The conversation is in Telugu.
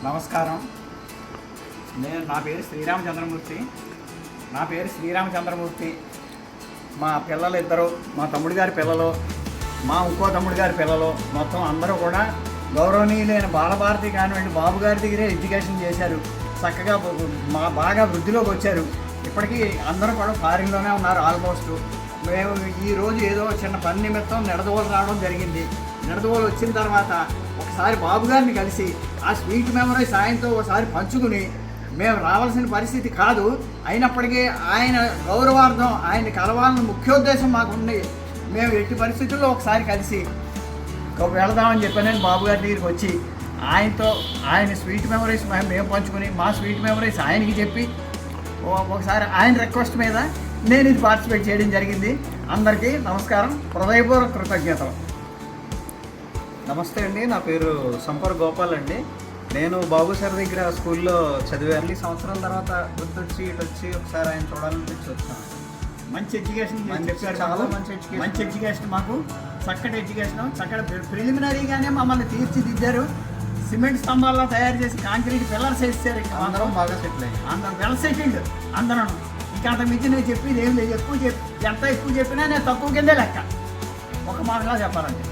నమస్కారం. నా పేరు శ్రీరామచంద్రమూర్తి. మా పిల్లలు ఇద్దరు, మా తమ్ముడి గారి పిల్లలు, మా ఇంకో తమ్ముడి గారి పిల్లలు, మొత్తం అందరూ కూడా గౌరవనీయులైన బాలభారతి కానివ్వండి బాబు గారి దగ్గరే ఎడ్యుకేషన్ చేశారు. చక్కగా బాగా వృద్ధిలోకి వచ్చారు. ఇప్పటికీ అందరూ కూడా ఫారిన్లోనే ఉన్నారు ఆల్మోస్ట్. మేము ఈరోజు ఏదో చిన్న పని నిమిత్తం నిడదవోలు రావడం జరిగింది. నిడదవోలు వచ్చిన తర్వాత ఒకసారి బాబు గారిని కలిసి ఆ స్వీట్ మెమరీ సాయంతో ఒకసారి పంచుకుని, మేము రావాల్సిన పరిస్థితి కాదు, అయినప్పటికీ ఆయన గౌరవార్థం ఆయన్ని కలవాలని ముఖ్యోద్దేశం మాకుంది. మేము ఎట్టి పరిస్థితుల్లో ఒకసారి కలిసి వెళదామని చెప్పి నేను బాబు గారి దగ్గరికి వచ్చి ఆయన స్వీట్ మెమరీస్ మేము పంచుకుని, మా స్వీట్ మెమరీస్ ఆయనకి చెప్పి ఒకసారి ఆయన రిక్వెస్ట్ మీద నేను ఇది పార్టిసిపేట్ చేయడం జరిగింది. అందరికీ నమస్కారం, హృదయపూర్వక కృతజ్ఞతలు. నమస్తే అండి, నా పేరు సంపర్ గోపాల్ అండి. నేను బాబు సార్ దగ్గర స్కూల్లో చదివాను. అన్ని సంవత్సరాల తర్వాత గుర్తొచ్చి ఇటు వచ్చి ఒకసారి ఆయన చూడాలనిపించి వచ్చాను. మంచి ఎడ్యుకేషన్ చెప్పారు, చాలా మంచి ఎడ్యుకేషన్ మాకు చక్కటి ఎడ్యుకేషన్, చక్కటి ప్రిలిమినరీగానే మమ్మల్ని తీర్చిదిద్దారు. సిమెంట్ స్తంభాల్లో తయారు చేసి కాంక్రీట్ పిల్లర్స్ వేస్తారు. అందరం బాగా సెటిల్ అయ్యి అందరం వెల్ సెటిల్డ్ అందరం. ఇంకా అంత మించి నేను చెప్పేది ఏం లేదు. ఎంత ఎక్కువ చెప్పినా నేను తక్కువ కిందే లెక్క, ఒక మాటలా చెప్పాలంటే.